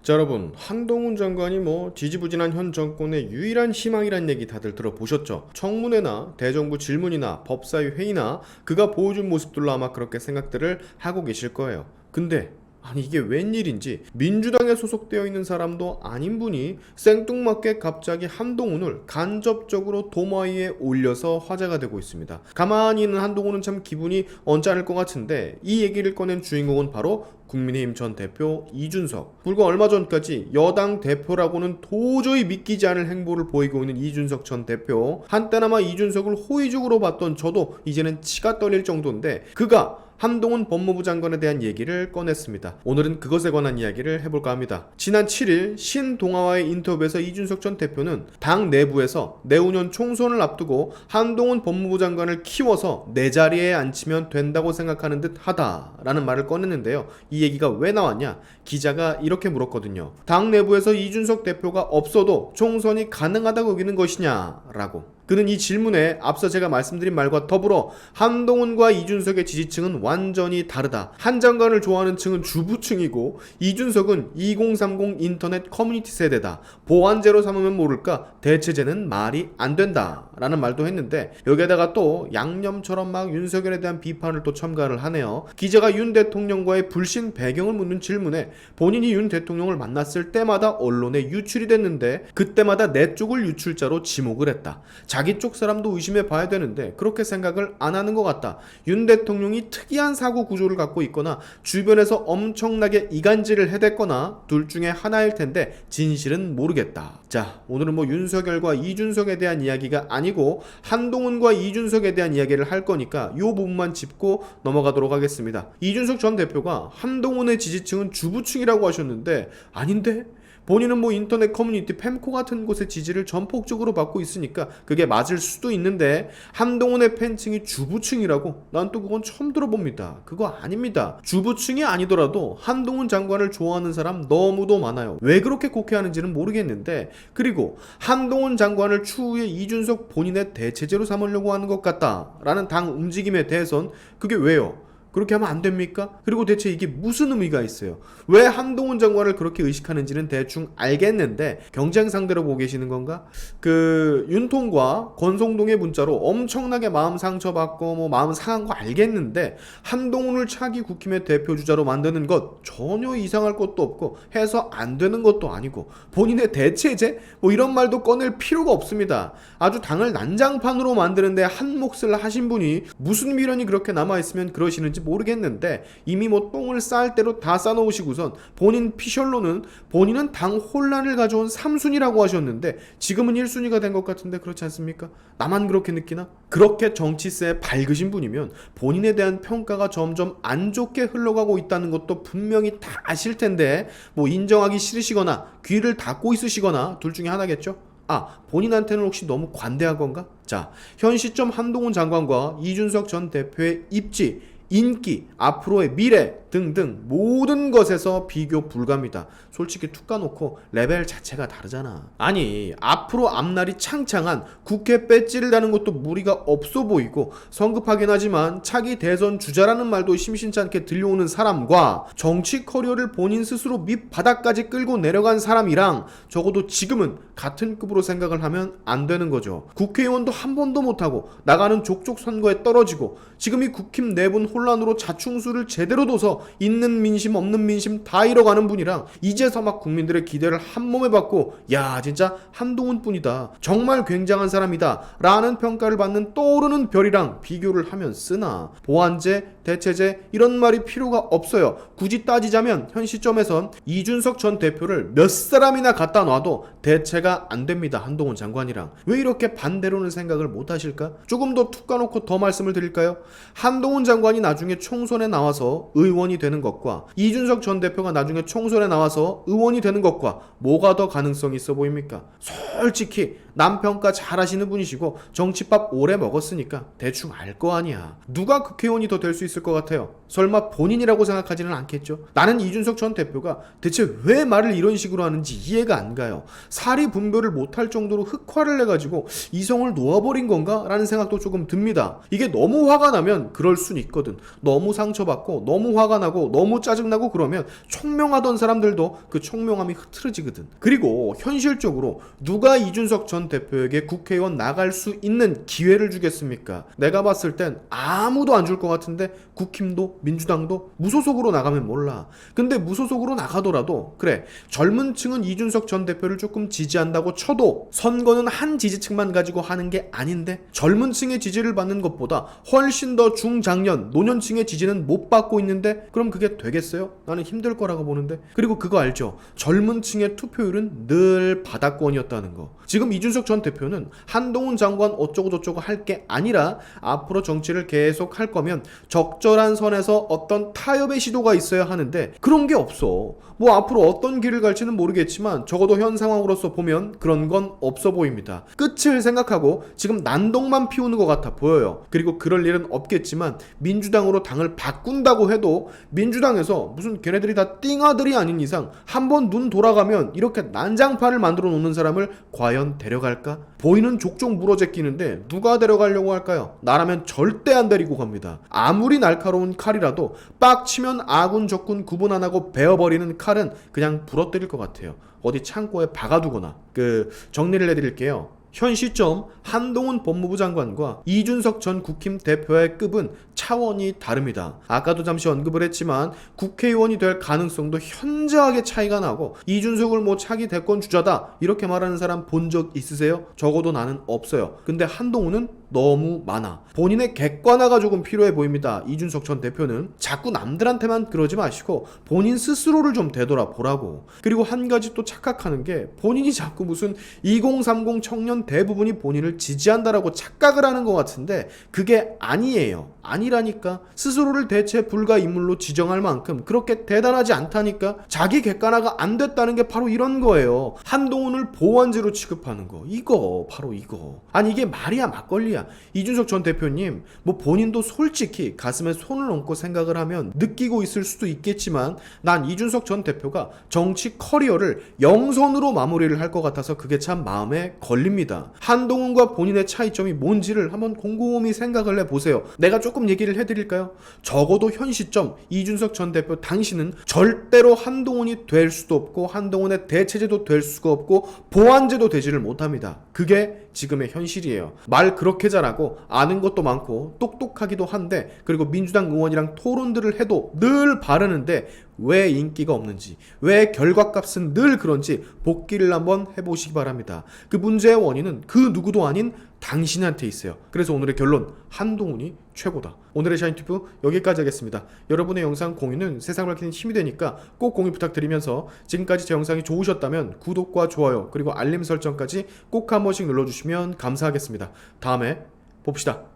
자, 여러분, 한동훈 장관이 지지부진한 현 정권의 유일한 희망이란 얘기 다들 들어보셨죠? 청문회나 대정부 질문이나 법사위 회의나 그가 보여준 모습들로 아마 그렇게 생각들을 하고 계실 거예요. 근데 아니 이게 웬일인지 민주당에 소속되어 있는 사람도 아닌 분이 생뚱맞게 갑자기 한동훈을 간접적으로 도마 위에 올려서 화제가 되고 있습니다. 가만히 있는 한동훈은 참 기분이 언짢을 것 같은데 이 얘기를 꺼낸 주인공은 바로 국민의힘 전 대표 이준석. 불과 얼마 전까지 여당 대표라고는 도저히 믿기지 않을 행보를 보이고 있는 이준석 전 대표. 한때나마 이준석을 호의적으로 봤던 저도 이제는 치가 떨릴 정도인데 그가 한동훈 법무부 장관에 대한 얘기를 꺼냈습니다. 오늘은 그것에 관한 이야기를 해볼까 합니다. 지난 7일 신동아와의 인터뷰에서 이준석 전 대표는 당 내부에서 내후년 총선을 앞두고 한동훈 법무부 장관을 키워서 내 자리에 앉히면 된다고 생각하는 듯 하다라는 말을 꺼냈는데요. 이 얘기가 왜 나왔냐? 기자가 이렇게 물었거든요. 당 내부에서 이준석 대표가 없어도 총선이 가능하다고 여기는 것이냐? 라고. 그는 이 질문에 앞서 제가 말씀드린 말과 더불어 한동훈과 이준석의 지지층은 완전히 다르다. 한 장관을 좋아하는 층은 주부층이고 이준석은 2030 인터넷 커뮤니티 세대다. 보완제로 삼으면 모를까 대체제는 말이 안 된다 라는 말도 했는데 여기에다가 또 양념처럼 막 윤석열에 대한 비판을 또 첨가를 하네요. 기자가 윤 대통령과의 불신 배경을 묻는 질문에 본인이 윤 대통령을 만났을 때마다 언론에 유출이 됐는데 그때마다 내 쪽을 유출자로 지목을 했다. 자기 쪽 사람도 의심해 봐야 되는데 그렇게 생각을 안 하는 것 같다. 윤 대통령이 특이한 사고 구조를 갖고 있거나 주변에서 엄청나게 이간질을 해댔거나 둘 중에 하나일 텐데 진실은 모르겠다. 자, 오늘은 윤석열과 이준석에 대한 이야기가 아니고 한동훈과 이준석에 대한 이야기를 할 거니까 이 부분만 짚고 넘어가도록 하겠습니다. 이준석 전 대표가 한동훈의 지지층은 주부층이라고 하셨는데 아닌데? 본인은 인터넷 커뮤니티 팸코 같은 곳의 지지를 전폭적으로 받고 있으니까 그게 맞을 수도 있는데 한동훈의 팬층이 주부층이라고? 난 또 그건 처음 들어봅니다. 그거 아닙니다. 주부층이 아니더라도 한동훈 장관을 좋아하는 사람 너무도 많아요. 왜 그렇게 곡해하는지는 모르겠는데 그리고 한동훈 장관을 추후에 이준석 본인의 대체제로 삼으려고 하는 것 같다라는 당 움직임에 대해선 그게 왜요? 그렇게 하면 안 됩니까? 그리고 대체 이게 무슨 의미가 있어요? 왜 한동훈 장관을 그렇게 의식하는지는 대충 알겠는데 경쟁 상대로 보고 계시는 건가? 윤통과 권성동의 문자로 엄청나게 마음 상처받고 마음 상한 거 알겠는데 한동훈을 차기 국힘의 대표주자로 만드는 것 전혀 이상할 것도 없고 해서 안 되는 것도 아니고 본인의 대체제? 이런 말도 꺼낼 필요가 없습니다. 아주 당을 난장판으로 만드는데 한 몫을 하신 분이 무슨 미련이 그렇게 남아있으면 그러시는지 모르겠는데 이미 똥을 쌀 대로 다 싸놓으시고선 본인 피셜로는 본인은 당 혼란을 가져온 3순위라고 하셨는데 지금은 1순위가 된 것 같은데 그렇지 않습니까? 나만 그렇게 느끼나? 그렇게 정치세에 밝으신 분이면 본인에 대한 평가가 점점 안 좋게 흘러가고 있다는 것도 분명히 다 아실 텐데 인정하기 싫으시거나 귀를 닫고 있으시거나 둘 중에 하나겠죠? 본인한테는 혹시 너무 관대한 건가? 자, 현 시점 한동훈 장관과 이준석 전 대표의 입지, 인기, 앞으로의 미래 등등 모든 것에서 비교 불가입니다. 솔직히 툭 까놓고 레벨 자체가 다르잖아. 아니 앞으로 앞날이 창창한 국회 배지를 다는 것도 무리가 없어 보이고 성급하긴 하지만 차기 대선 주자라는 말도 심심치 않게 들려오는 사람과 정치 커리어를 본인 스스로 밑바닥까지 끌고 내려간 사람이랑 적어도 지금은 같은 급으로 생각을 하면 안 되는 거죠. 국회의원도 한 번도 못하고 나가는 족족 선거에 떨어지고 지금 이 국힘 내분 혼란으로 자충수를 제대로 둬서 있는 민심 없는 민심 다 잃어가는 분이랑 이제서 막 국민들의 기대를 한 몸에 받고 야 진짜 한동훈 뿐이다 정말 굉장한 사람이다 라는 평가를 받는 떠오르는 별이랑 비교를 하면 쓰나. 보완제, 대체제 이런 말이 필요가 없어요. 굳이 따지자면 현 시점에선 이준석 전 대표를 몇 사람이나 갖다 놔도 대체가 안 됩니다. 한동훈 장관이랑. 왜 이렇게 반대로는 생각을 못 하실까? 조금 더 툭 까놓고 더 말씀을 드릴까요? 한동훈 장관이 나중에 총선에 나와서 의원이 되는 것과 이준석 전 대표가 나중에 총선에 나와서 의원이 되는 것과 뭐가 더 가능성이 있어 보입니까? 솔직히 남평가 잘 하시는 분이시고 정치밥 오래 먹었으니까 대충 알 거 아니야. 누가 국회의원이 더 될 수 있을 것 같아요? 설마 본인이라고 생각하지는 않겠죠? 나는 이준석 전 대표가 대체 왜 말을 이런 식으로 하는지 이해가 안 가요. 사리 분별을 못할 정도로 흑화를 해가지고 이성을 놓아버린 건가? 라는 생각도 조금 듭니다. 이게 너무 화가 나면 그럴 순 있거든. 너무 상처받고 너무 화가 화가 나고 너무 짜증나고 그러면 총명하던 사람들도 그 총명함이 흐트러지거든. 그리고 현실적으로 누가 이준석 전 대표에게 국회의원 나갈 수 있는 기회를 주겠습니까? 내가 봤을 땐 아무도 안 줄 것 같은데 국힘도 민주당도 무소속으로 나가면 몰라. 근데 무소속으로 나가더라도 그래, 젊은 층은 이준석 전 대표를 조금 지지한다고 쳐도 선거는 한 지지층만 가지고 하는 게 아닌데 젊은 층의 지지를 받는 것보다 훨씬 더 중장년, 노년층의 지지는 못 받고 있는데 그럼 그게 되겠어요? 나는 힘들 거라고 보는데. 그리고 그거 알죠? 젊은 층의 투표율은 늘 바닥권이었다는 거. 지금 이준석 전 대표는 한동훈 장관 어쩌고 저쩌고 할 게 아니라 앞으로 정치를 계속 할 거면 적절한 선에서 어떤 타협의 시도가 있어야 하는데 그런 게 없어. 뭐 앞으로 어떤 길을 갈지는 모르겠지만 적어도 현 상황으로서 보면 그런 건 없어 보입니다. 끝을 생각하고 지금 난동만 피우는 것 같아 보여요. 그리고 그럴 일은 없겠지만 민주당으로 당을 바꾼다고 해도 민주당에서 무슨 걔네들이 다 띵아들이 아닌 이상 한번 눈 돌아가면 이렇게 난장판을 만들어 놓는 사람을 과연 데려갈까? 보이는 족족 물어제끼는데 누가 데려가려고 할까요? 나라면 절대 안 데리고 갑니다. 아무리 날카로운 칼이라도 빡치면 아군 적군 구분 안 하고 베어버리는 칼은 그냥 부러뜨릴 것 같아요. 어디 창고에 박아두거나. 정리를 해드릴게요. 현 시점 한동훈 법무부 장관과 이준석 전 국힘 대표의 급은 차원이 다릅니다. 아까도 잠시 언급을 했지만 국회의원이 될 가능성도 현저하게 차이가 나고 이준석을 뭐 차기 대권 주자다 이렇게 말하는 사람 본 적 있으세요? 적어도 나는 없어요. 근데 한동훈은 너무 많아. 본인의 객관화가 조금 필요해 보입니다. 이준석 전 대표는 자꾸 남들한테만 그러지 마시고 본인 스스로를 좀 되돌아보라고. 그리고 한 가지 또 착각하는 게 본인이 자꾸 무슨 2030 청년 대부분이 본인을 지지한다라고 착각을 하는 것 같은데 그게 아니에요. 아니라니까. 스스로를 대체 불가 인물로 지정할 만큼 그렇게 대단하지 않다니까. 자기 객관화가 안 됐다는 게 바로 이런 거예요. 한동훈을 보완제로 취급하는 거. 이거 바로 이거. 아니 이게 말이야 막걸리야. 이준석 전 대표님 뭐 본인도 솔직히 가슴에 손을 얹고 생각을 하면 느끼고 있을 수도 있겠지만 난 이준석 전 대표가 정치 커리어를 영선으로 마무리를 할 것 같아서 그게 참 마음에 걸립니다. 한동훈과 본인의 차이점이 뭔지를 한번 곰곰이 생각을 해보세요. 내가 조금 얘기를 해드릴까요? 적어도 현 시점 이준석 전 대표 당신은 절대로 한동훈이 될 수도 없고 한동훈의 대체제도 될 수가 없고 보완제도 되지를 못합니다. 그게 지금의 현실이에요. 말 그렇게 잘하고 아는 것도 많고 똑똑하기도 한데 그리고 민주당 의원이랑 토론들을 해도 늘 바르는데 왜 인기가 없는지, 왜 결과값은 늘 그런지 복기를 한번 해보시기 바랍니다. 그 문제의 원인은 그 누구도 아닌 당신한테 있어요. 그래서 오늘의 결론, 한동훈이 최고다. 오늘의 샤인튜브 여기까지 하겠습니다. 여러분의 영상 공유는 세상을 밝히는 힘이 되니까 꼭 공유 부탁드리면서 지금까지 제 영상이 좋으셨다면 구독과 좋아요 그리고 알림 설정까지 꼭 한 번씩 눌러주시면 감사하겠습니다. 다음에 봅시다.